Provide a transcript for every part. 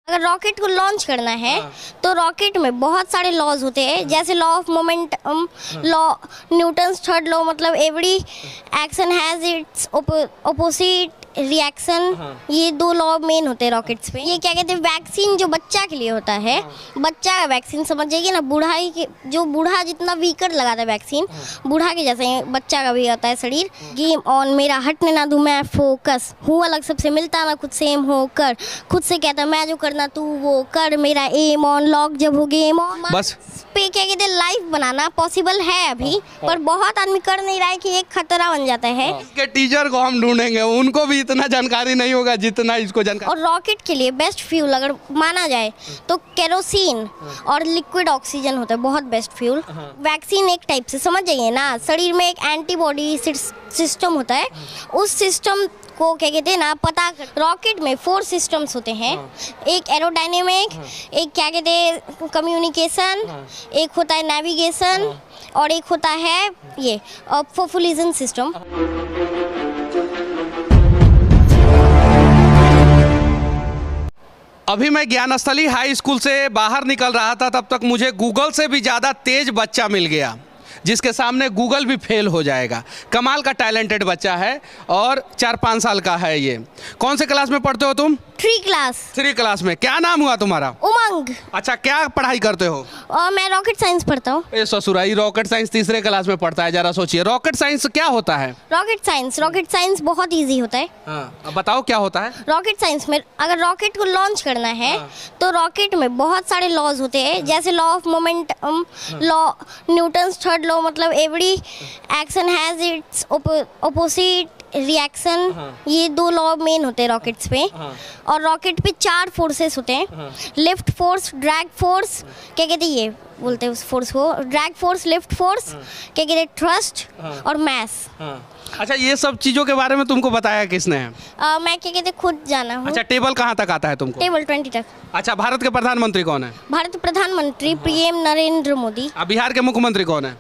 अगर रॉकेट को लॉन्च करना है तो रॉकेट में बहुत सारे लॉज होते हैं, जैसे law of momentum, law Newton's third law, मतलब every action has its opposite reaction. ये दो लॉ मेन होते हैं रॉकेट्स पे। ये क्या कहते हैं, वैक्सीन जो बच्चा के लिए होता है, बच्चा का वैक्सीन समझ जाइए ना। बूढ़ाई के जो बूढ़ा जितना वीकर लगाता है वैक्सीन, बूढ़ा के जैसे ही बच्चा का भी होता है शरीर। गेम ऑन, मेरा हटने ना दूं मैं फोकस, हूँ अलग सबसे मिलता ना खुद सेम होकर, खुद से कहता मैं जो करना तू वो कर, मेरा एम ऑन लॉक जब हो गेम ऑन। बस पे क्या कहते हैं, लाइफ बनाना पॉसिबल है अभी, पर बहुत आदमी कर नहीं रहा है कि एक खतरा बन जाता है। इसके टीचर को हम ढूंढेंगे, उनको भी इतना जानकारी नहीं होगा जितना इसको जानकारी। और रॉकेट के लिए बेस्ट फ्यूल अगर माना जाए तो केरोसिन और लिक्विड ऑक्सीजन होता है बहुत बेस्ट फ्यूल। वैक्सीन एक टाइप से समझ जाइए ना, शरीर में एक एंटीबॉडी सिस्टम होता है, उस सिस्टम को क्या कहते हैं ना पता कर। रॉकेट में 4 सिस्टम्स होते हैं, एक एरोडायनेमिक, एक क्या कहते हैं कम्युनिकेशन, एक होता है नेविगेशन, और एक होता है ये प्रोपल्शन सिस्टम। अभी मैं ज्ञानस्थली हाई स्कूल से बाहर निकल रहा था, तब तक मुझे गूगल से भी ज़्यादा तेज बच्चा मिल गया, जिसके सामने गूगल भी फेल हो जाएगा। कमाल का टैलेंटेड बच्चा है और 4-5 साल का है ये। कौन से क्लास में पढ़ते हो तुम? 3 क्लास। 3 क्लास में। क्या नाम हुआ तुम्हारा? उमंग। अच्छा, क्या पढ़ाई करते हो? मैं रॉकेट साइंस पढ़ता हूँ। ए ससुराई, रॉकेट साइंस 3रे क्लास में पढ़ता है। जरा सोचिए, रॉकेट साइंस क्या होता है? रॉकेट साइंस बहुत इजी होता है। अब बताओ क्या होता है? रॉकेट साइंस में अगर रॉकेट को लॉन्च करना है तो रॉकेट में बहुत सारे लॉज होते हैं, जैसे law of momentum, law Newton's third law, मतलब every action has its opposite reaction. ये दो लॉ मेन होते हैं रॉकेट्स पे। और रॉकेट पे 4 फोर्सेस होते हैं, लिफ्ट फोर्स, ड्रैग फोर्स, क्या कहते हैं ये बोलते हैं उस फोर्स को, ड्रैग फोर्स, लिफ्ट फोर्स, क्या कहते हैं थ्रस्ट, और मैस। अच्छा, ये सब चीज़ों के बारे में तुमको बताया किसने है? मैं क्या कहते हैं खुद जाना हूँ। अच्छा, टेबल कहाँ तक आता है तुमको? टेबल 20 तक। अच्छा, भारत के प्रधानमंत्री कौन है? भारत प्रधानमंत्री पीएम नरेंद्र मोदी। बिहार के मुख्यमंत्री कौन है?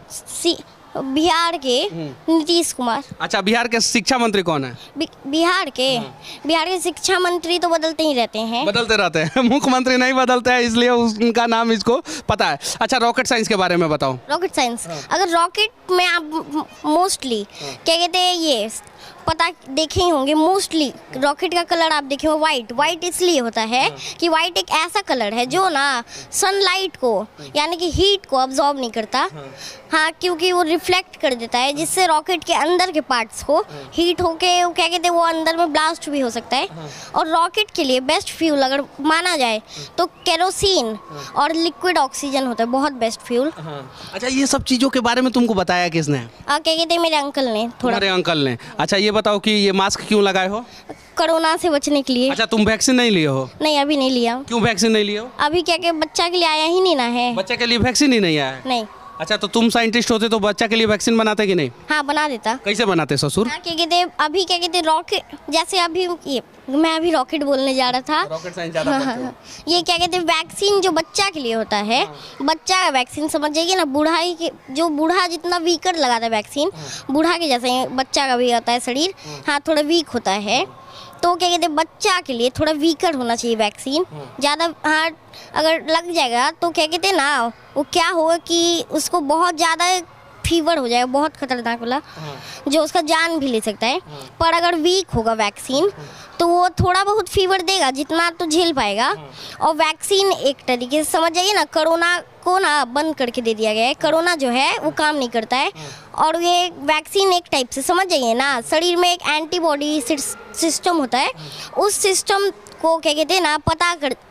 बिहार के नीतीश कुमार। अच्छा, बिहार के शिक्षा मंत्री कौन है? बिहार के शिक्षा मंत्री तो बदलते ही रहते हैं। बदलते रहते हैं मुख्यमंत्री नहीं बदलते हैं, इसलिए उनका नाम इसको पता है। अच्छा, रॉकेट साइंस के बारे में बताओ। रॉकेट साइंस अगर रॉकेट में आप मोस्टली क्या कहते हैं ये पता देखे ही होंगे, मोस्टली रॉकेट का कलर आप देखे हो वाइट इसलिए होता है कि वाइट एक ऐसा कलर है जो ना सनलाइट को यानी कि हीट को अब्जॉर्ब नहीं करता। हाँ, क्योंकि वो रिफ्लेक्ट कर देता है, जिससे रॉकेट के अंदर के पार्ट्स को हीट होके क्या कहते हैं वो अंदर में ब्लास्ट भी हो सकता है। और रॉकेट के लिए बेस्ट फ्यूल अगर माना जाए तो केरोसिन और लिक्विड ऑक्सीजन होता है बहुत बेस्ट फ्यूल। अच्छा, ये सब चीज़ों के बारे में तुमको बताया किसने? क्या कहते हैं मेरे अंकल ने। तुम्हारे अंकल ने। अच्छा, ये बताओ कि ये मास्क क्यों लगाए हो? कोरोना से बचने के लिए। अच्छा, तुम वैक्सीन नहीं लिए हो? नहीं, अभी नहीं लिया। क्यों वैक्सीन नहीं लिए हो? अभी क्या क्या बच्चा के लिए आया ही नहीं ना है। बच्चे के लिए वैक्सीन ही नहीं आया है? नहीं। अच्छा, तो तुम साइंटिस्ट होते तो बच्चा के लिए वैक्सीन बनाते कि नहीं? हाँ, बना देता। कैसे बनाते ससुर? हाँ, क्या कहते अभी क्या कहते रॉकेट, जैसे अभी ये मैं अभी रॉकेट बोलने जा रहा था। रॉकेट साइंस ज़्यादा पढ़ते हो। ये क्या कहते हैं वैक्सीन जो बच्चा के लिए होता है, बच्चा का वैक्सीन समझ जाइए ना। बूढ़ाई के जो बूढ़ा जितना वीकर लगाता है वैक्सीन, बूढ़ा के जैसे ही बच्चा का भी होता है शरीर। हाँ, थोड़ा वीक होता है, तो क्या कहते हैं बच्चा के लिए थोड़ा वीकर होना चाहिए वैक्सीन। ज़्यादा हाँ अगर लग जाएगा तो क्या कहते हैं ना, वो क्या होगा कि उसको बहुत ज़्यादा फीवर हो जाएगा, बहुत खतरनाक वाला, जो उसका जान भी ले सकता है। पर अगर वीक होगा वैक्सीन तो वो थोड़ा बहुत फीवर देगा, जितना तो झेल पाएगा। और वैक्सीन एक तरीके से समझ जाइए ना, कोरोना को ना बंद करके दे दिया गया है। कोरोना जो है वो काम नहीं करता है, और ये वैक्सीन एक टाइप से समझ जाइए ना, शरीर में एक एंटीबॉडी सिस्टम होता है, उस सिस्टम को क्या कहते हैं ना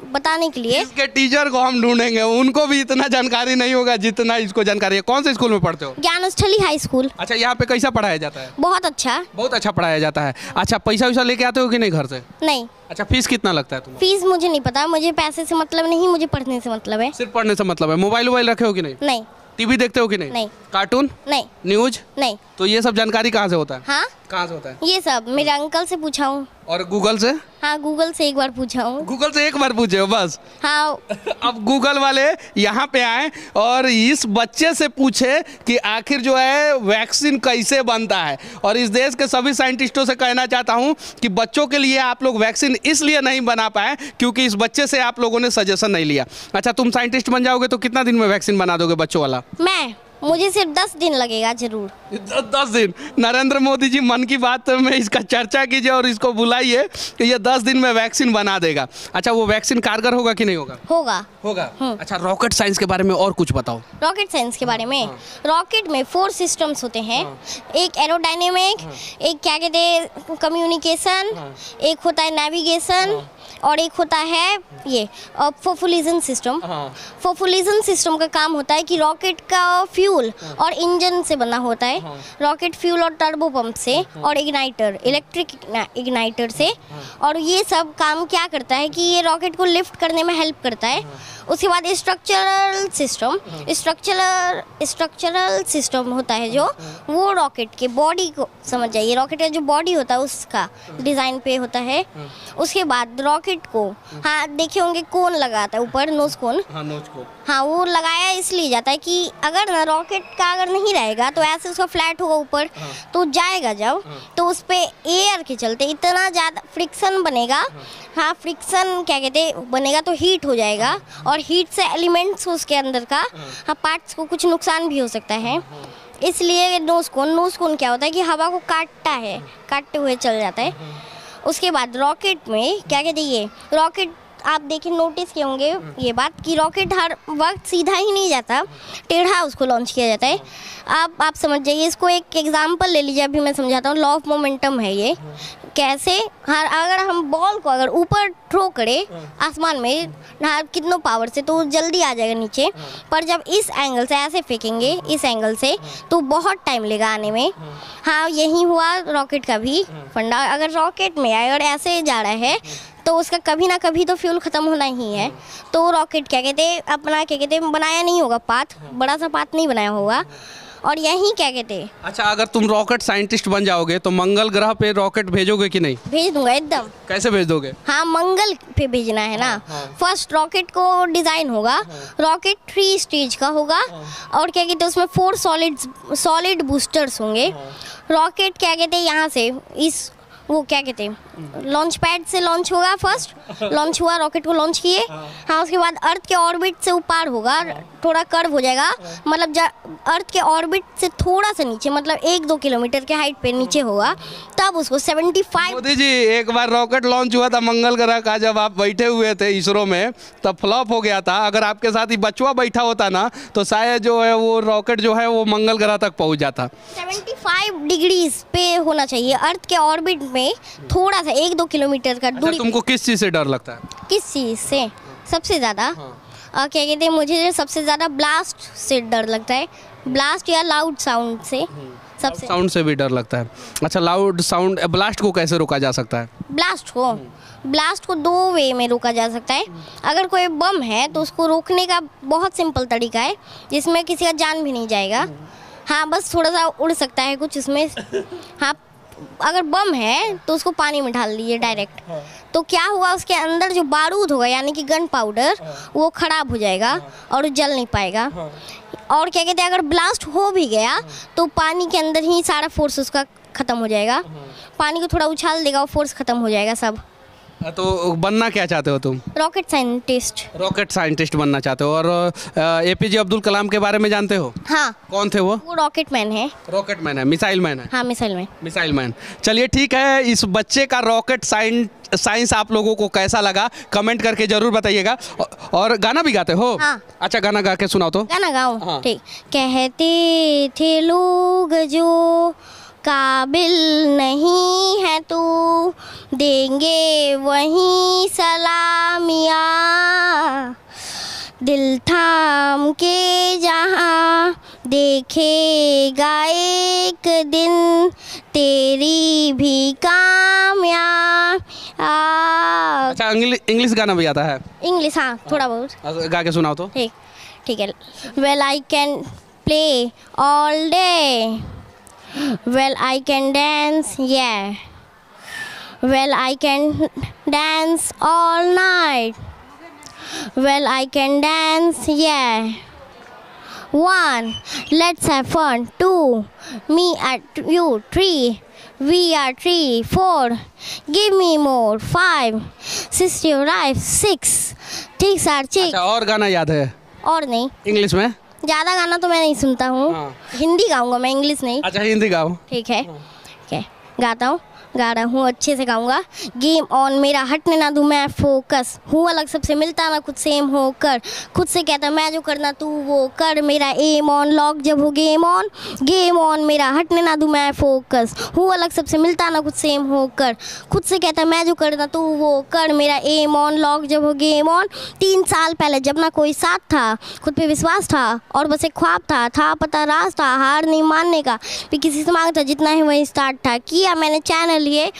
बताने के लिए। इसके टीचर को हम ढूंढेंगे, उनको भी इतना जानकारी नहीं होगा जितना इसको जानकारी है। कौन से स्कूल में पढ़ते हो? Gyansthali high school. अच्छा, यहाँ पे कैसा पढ़ाया जाता है? बहुत अच्छा। बहुत अच्छा पढ़ाया जाता है। अच्छा, पैसा वैसा लेके आते हो कि नहीं घर से? नहीं। अच्छा, फीस कितना लगता है तुम्हें? फीस मुझे नहीं पता, मुझे पैसे से मतलब नहीं, मुझे पढ़ने से मतलब है। सिर्फ पढ़ने से मतलब है। मोबाइल वोबाइल रखे हो कि नहीं? नहीं। टीवी देखते हो कि नहीं? नहीं। कार्टून? नहीं। न्यूज? नहीं। तो ये सब जानकारी कहाँ से होता है? हाँ। कहाँ से होता है? ये सब मेरे अंकल से पूछा हूँ। और गूगल से? हाँ, गूगल से एक बार पूछा हूँ। गूगल से एक बार पूछे हो बस? हाँ। अब गूगल वाले यहाँ पे आए और इस बच्चे से पूछे कि आखिर जो है वैक्सीन कैसे बनता है। और इस देश के सभी साइंटिस्टों से कहना चाहता हूँ कि बच्चों के लिए आप लोग वैक्सीन इसलिए नहीं बना पाए क्योंकि इस बच्चे से आप लोगों ने सजेशन नहीं लिया। अच्छा, तुम साइंटिस्ट बन जाओगे तो कितना दिन में वैक्सीन बना दोगे बच्चों वाला? मुझे सिर्फ 10 दिन लगेगा जरूर। 10 दिन? नरेंद्र मोदी जी मन की बात में इसका चर्चा कीजिए और इसको बुलाइए कि ये 10 दिन में वैक्सीन बना देगा। अच्छा, वो वैक्सीन कारगर होगा कि नहीं होगा? होगा। अच्छा, रॉकेट साइंस के बारे में और कुछ बताओ। रॉकेट साइंस के बारे में? रॉकेट में 4 सिस्टम्स होते हैं। एक एरोडायनेमिक, एक क्या कहते हैं कम्युनिकेशन, एक होता है नेविगेशन, और एक होता है ये प्रोपल्शन सिस्टम। प्रोपल्शन सिस्टम का काम होता है कि रॉकेट का फ्यूल और इंजन से बना होता है। रॉकेट फ्यूल और टर्बो पंप से और इग्नाइटर, इलेक्ट्रिक इग्नाइटर से। और ये सब काम क्या करता है कि ये रॉकेट को लिफ्ट करने में हेल्प करता है। उसके बाद स्ट्रक्चरल सिस्टम होता है जो वो रॉकेट के बॉडी को, समझ जाइए रॉकेट का जो बॉडी होता है उसका डिज़ाइन पे होता है। उसके बाद रॉकेट को, हाँ देखे होंगे कोन लगाता है ऊपर, नोज कोन। हाँ, वो लगाया इसलिए जाता है कि अगर ना रॉकेट का अगर नहीं रहेगा तो ऐसे उसका फ्लैट होगा ऊपर, तो जाएगा जब तो उस पर एयर के चलते इतना ज़्यादा फ्रिक्शन बनेगा। हाँ, फ्रिक्शन क्या कहते बनेगा तो हीट हो जाएगा, और हीट से एलिमेंट्स उसके अंदर का, हाँ पार्ट्स को कुछ नुकसान भी हो सकता है। इसलिए नोज कोन क्या होता है कि हवा को काटते हुए चल जाता है। उसके बाद रॉकेट में क्या कहते हैं, ये रॉकेट आप देखें, नोटिस किए होंगे ये बात कि रॉकेट हर वक्त सीधा ही नहीं जाता, टेढ़ा उसको लॉन्च किया जाता है। आप समझ जाइए, इसको एक एग्जांपल ले लीजिए, अभी मैं समझाता हूँ। लॉ ऑफ मोमेंटम है ये। कैसे? हर अगर हम बॉल को अगर ऊपर थ्रो करें आसमान में कितनों पावर से, तो जल्दी आ जाएगा नीचे। पर जब इस एंगल से ऐसे फेंकेंगे, इस एंगल से, तो बहुत टाइम लेगा आने में। हाँ, यही हुआ रॉकेट का भी फंडा। अगर रॉकेट में अगर ऐसे जा रहा है तो उसका कभी ना कभी तो फ्यूल ख़त्म होना ही है। तो रॉकेट क्या कहते हैं अपना क्या कहते हैं बनाया नहीं होगा पाथ, बड़ा सा पाथ नहीं बनाया होगा। और यही क्या कहते हैं। अच्छा, अगर तुम रॉकेट साइंटिस्ट बन जाओगे तो मंगल ग्रह पे रॉकेट भेजोगे कि नहीं? भेज दूंगा एकदम। कैसे भेज दोगे? हाँ, मंगल पे भेजना है ना। फर्स्ट रॉकेट को डिज़ाइन होगा, रॉकेट 3 स्टेज का होगा, और क्या कहते हैं उसमें 4 सॉलिड बूस्टर्स होंगे। रॉकेट क्या कहते हैं यहाँ से इस वो क्या कहते हैं लॉन्च पैड से लॉन्च होगा। फर्स्ट लॉन्च हुआ, रॉकेट को लॉन्च किए। हाँ, उसके बाद अर्थ के ऑर्बिट से ऊपर होगा, थोड़ा कर्व हो जाएगा, मतलब अर्थ के ऑर्बिट से थोड़ा सा नीचे, मतलब 1-2 किलोमीटर के हाइट पे नीचे होगा। तब उसको 75। मोदी जी, एक बार रॉकेट लॉन्च हुआ था मंगल ग्रह का, जब आप बैठे हुए थे इसरो में, तब फ्लॉप हो गया था। अगर आपके साथ ही बचवा बैठा होता ना तो शायद जो है वो रॉकेट जो है वो मंगल ग्रह तक पहुंच जाता। 75 डिग्रीज पे होना चाहिए अर्थ के ऑर्बिट में, थोड़ा सा 1-2 किलोमीटर का दूरी। तुमको किस चीज़ से डर लगता है? किस चीज़ से सबसे ज़्यादा? क्या कहते हैं, मुझे सबसे ज़्यादा ब्लास्ट से डर लगता है। ब्लास्ट या लाउड साउंड से, सबसे साउंड से भी डर लगता है। अच्छा, लाउड साउंड, ब्लास्ट को कैसे रोका जा सकता है? ब्लास्ट को 2 वे में रोका जा सकता है। अगर कोई बम है तो उसको रोकने का बहुत सिंपल तरीका है, जिसमें किसी का जान भी नहीं जाएगा। हाँ, बस थोड़ा सा उड़ सकता है कुछ इसमें। हाँ, अगर बम है तो उसको पानी में डाल दीजिए डायरेक्ट, तो क्या हुआ उसके अंदर जो बारूद होगा यानी कि गन पाउडर, वो खराब हो जाएगा और जल नहीं पाएगा। और क्या कहते हैं, अगर ब्लास्ट हो भी गया तो पानी के अंदर ही सारा फोर्स उसका ख़त्म हो जाएगा। पानी को थोड़ा उछाल देगा और फोर्स ख़त्म हो जाएगा सब। तो बनना क्या चाहते हो तुम? Rocket scientist. रॉकेट साइंटिस्ट बनना चाहते हो। और APJ अब्दुल कलाम के बारे में जानते हो? हाँ। कौन थे वो? रॉकेट मैन है। रॉकेट मैन है, मिसाइल मैन है। हाँ, मिसाइल मैन। चलिए ठीक है, इस बच्चे का रॉकेट साइंस आप लोगों को कैसा लगा कमेंट करके जरूर बताइएगा। और गाना भी गाते हो? हाँ। अच्छा, गाना गा के सुनाओ तो। गाना गाऊं? हाँ। ठीक। कहते थे लोग जो काबिल नहीं है तू, देंगे वहीं सलामियाँ, दिल थाम के जहाँ देखेगा एक दिन तेरी भी कामयाब। अच्छा, इंग्लिश गाना भी आता है? इंग्लिश, हाँ थोड़ा बहुत। गा के सुनाओ तो। ठीक है। Well I can play all day Well, I can dance, yeah. Well, I can dance all night. Well, I can dance, yeah. 1, let's have fun. 2, me at you. 3, we are 3. 4, give me more. 5, sister your life. 6, chicks are chicks. अच्छा, और गाना याद है और नहीं, English में? ज़्यादा गाना तो मैं नहीं सुनता हूँ। हाँ। हिंदी गाऊंगा मैं, इंग्लिश नहीं। अच्छा, हिंदी गाओ। ठीक है, ठीक है, गा रहा हूँ, अच्छे से गाऊंगा। गेम ऑन, मेरा हटने ना दूँ मैं फोकस, हूँ अलग सबसे, मिलता ना खुद सेम होकर, खुद से कहता मैं जो करना तू वो कर, मेरा एम ऑन लॉक जब हो गेम ऑन, मेरा हटने ना दूँ मैं फोकस, हूँ अलग सबसे, मिलता ना खुद सेम होकर, खुद से कहता मैं जो करना तू वो कर, मेरा एम ऑन लॉक जब हो गेम ऑन। 3 साल पहले जब ना कोई साथ था, खुद पे विश्वास था और बस एक ख्वाब था पता राज था, हार नहीं मानने का, भी किसी से मांगता जितना ही वही स्टार्ट था, किया मैंने चैनल लिए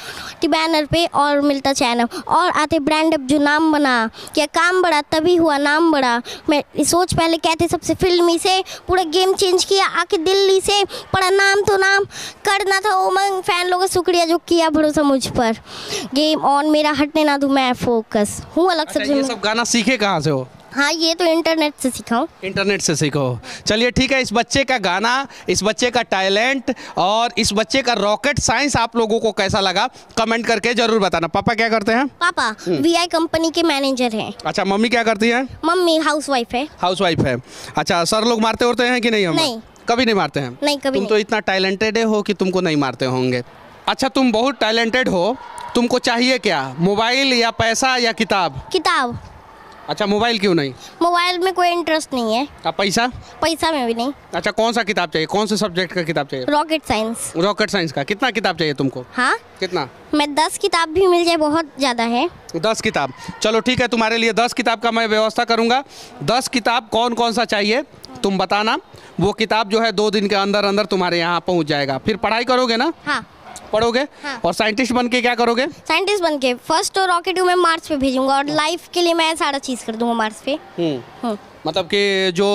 बैनर पे और मिलता चैनल, और आते ब्रांड अब जो नाम बना, क्या काम बड़ा तभी हुआ नाम बड़ा, मैं सोच पहले कहते सबसे फिल्मी से, पूरा गेम चेंज किया आके दिल्ली से, पढ़ा नाम तो नाम करना था उमंग, फैन लोगों का शुक्रिया जो किया भरोसा मुझ पर, गेम ऑन, मेरा हटने ना दूं मैं फोकस, हूँ अलग अच्छा, सबसे। ये सब गाना सीखे कहाँ से हो? हाँ, ये तो इंटरनेट से सीखा हूँ। इंटरनेट से सीखो। चलिए ठीक है, इस बच्चे का गाना, इस बच्चे का टैलेंट और इस बच्चे का रॉकेट साइंस आप लोगों को कैसा लगा कमेंट करके जरूर बताना। पापा क्या करते हैं? पापा VI कंपनी के मैनेजर हैं। अच्छा, मम्मी क्या करती है? मम्मी हाउसवाइफ है। हाउसवाइफ है। अच्छा, सर लोग मारते होते हैं कि नहीं? हम नहीं। कभी नहीं मारते हैं? नहीं, कभी तुम तो इतना टैलेंटेड हो कि तुमको नहीं मारते होंगे। अच्छा, तुम बहुत टैलेंटेड हो, तुमको चाहिए क्या? मोबाइल या पैसा या किताब? किताब। अच्छा, मोबाइल क्यों नहीं? मोबाइल में कोई इंटरेस्ट नहीं है। अब पैसा? पैसा में भी नहीं। अच्छा, कौन सा किताब चाहिए? कौन से सब्जेक्ट का किताब चाहिए? Rocket science. रॉकेट साइंस का। कितना किताब चाहिए तुमको? हाँ, कितना? मैं 10 किताब भी मिल जाए बहुत ज़्यादा है। 10 किताब। चलो ठीक है, तुम्हारे लिए 10 किताब का मैं व्यवस्था करूंगा। 10 किताब कौन कौन सा चाहिए तुम बताना, वो किताब जो है 2 दिन के अंदर अंदर तुम्हारे यहाँ पहुँच जाएगा। फिर पढ़ाई करोगे ना? हाँ। पढ़ोगे? हाँ। और साइंटिस्ट बन के क्या करोगे? साइंटिस्ट बन के फर्स्ट तो रॉकेट में मार्स पे भेजूंगा और लाइफ के लिए मैं सारा चीज़ कर दूंगा मार्स पे। मतलब कि जो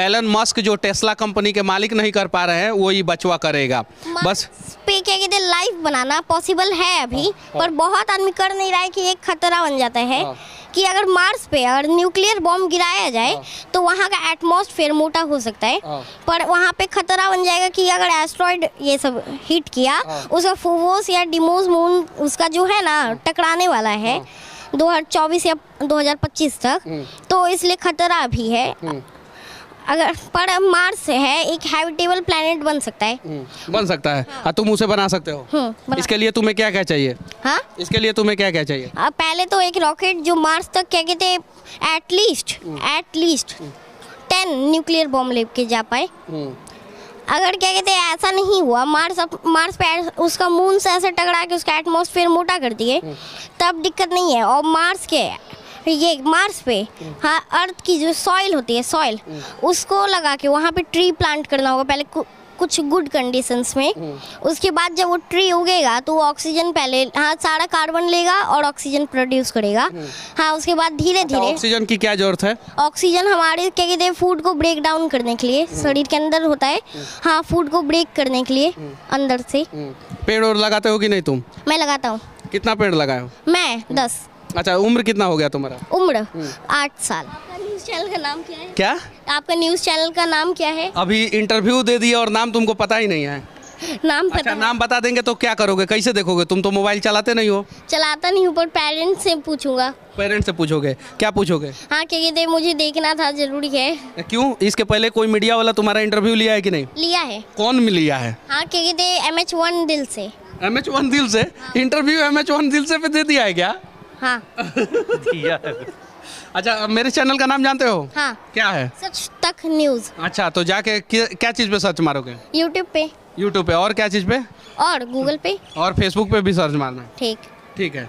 एलन मस्क जो टेस्ला कंपनी के मालिक नहीं कर पा रहे हैं वही बचवा करेगा। बस मार्स पे क्या कहते हैं, लाइफ बनाना पॉसिबल है अभी, पर बहुत आदमी कर नहीं रहा है कि एक खतरा बन जाता है कि अगर मार्स पे अगर न्यूक्लियर बॉम्ब गिराया जाए तो वहाँ का एटमॉस्फेयर मोटा हो सकता है, पर वहाँ पे खतरा बन जाएगा कि अगर एस्ट्रॉइड ये सब हिट किया, उसका फोबोस या डिमोस मून उसका जो है ना टकराने वाला है 2024 या 2025 तक, तो इसलिए खतरा भी है। अगर पर मार्स है एक हैबिटेबल प्लैनेट बन सकता है। बन सकता है। हाँ। तुम उसे बना सकते हो। इसके लिए तुम्हें क्या क्या चाहिए? हाँ, इसके लिए तुम्हें क्या क्या चाहिए? पहले तो एक रॉकेट जो मार्स तक क्या कहते हैं एटलीस्ट 10 न्यूक्लियर बॉम्ब लेके जा पाए। अगर क्या कहते हैं ऐसा नहीं हुआ, मार्स पे उसका मून से ऐसे टकरा के उसका एटमॉस्फेयर मोटा कर दिए, तब दिक्कत नहीं है। और मार्स पे हाँ अर्थ की जो सॉइल होती है, सॉइल उसको लगा के वहाँ पे ट्री प्लांट करना होगा पहले कुछ गुड कंडीशंस में। उसके बाद जब वो ट्री उगेगा तो वो ऑक्सीजन पहले हाँ सारा कार्बन लेगा और ऑक्सीजन प्रोड्यूस करेगा। हाँ, उसके बाद धीरे धीरे ऑक्सीजन की क्या जरूरत है? ऑक्सीजन हमारे क्या कहते हैं फूड को ब्रेक डाउन करने के लिए, शरीर के अंदर होता है। हाँ, फूड को ब्रेक करने के लिए अंदर से। पेड़ और लगाते हो कि नहीं तुम? मैं लगाता हूँ। कितना पेड़ लगाए हो? मैं 10। अच्छा, उम्र कितना हो गया तुम्हारा? उम्र 8 साल। आपका न्यूज़ चैनल का नाम क्या है? क्या? आपका न्यूज़ चैनल का नाम क्या है? अभी इंटरव्यू दे दिया और नाम तुमको पता ही नहीं है। नाम पता अच्छा, नाम बता देंगे तो क्या करोगे? कैसे देखोगे? तुम तो मोबाइल चलाते नहीं हो। चलाता नहीं हूँ, पर पेरेंट्स से पूछूंगा। पेरेंट्स से पूछोगे? क्या पूछोगे? हाँ, क्या कहते हैं मुझे देखना था, जरूरी है। क्यों? इसके पहले कोई मीडिया वाला तुम्हारा इंटरव्यू लिया है कि नहीं? लिया है। कौन लिया है? हाँ, क्या कहते हैं MH1 दिल से। MH1 दिल से? इंटरव्यू MH1 दिल से पे दे दिया है क्या? हाँ। अच्छा, मेरे चैनल का नाम जानते हो? हाँ। क्या है? सच तक न्यूज़। अच्छा, तो जाके क्या चीज़ पे सर्च मारोगे? यूट्यूब पे। यूट्यूब पे। और क्या चीज़ पे? और गूगल पे। और फेसबुक पे भी सर्च मारना है? ठीक। ठीक है,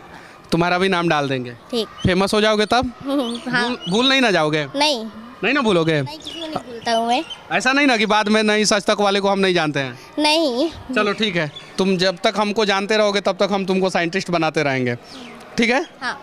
तुम्हारा भी नाम डाल देंगे। ठीक। फेमस हो जाओगे तब? हाँ। भूल नहीं ना जाओगे? नहीं ना भूलोगे? नहीं, किसी को नहीं भूलता हूँ मैं। ऐसा नहीं ना कि बाद में नहीं सच तक वाले को हम नहीं जानते हैं? नहीं। चलो ठीक है, तुम जब तक हमको जानते रहोगे तब तक हम तुमको साइंटिस्ट बनाते रहेंगे। ठीक है? हाँ।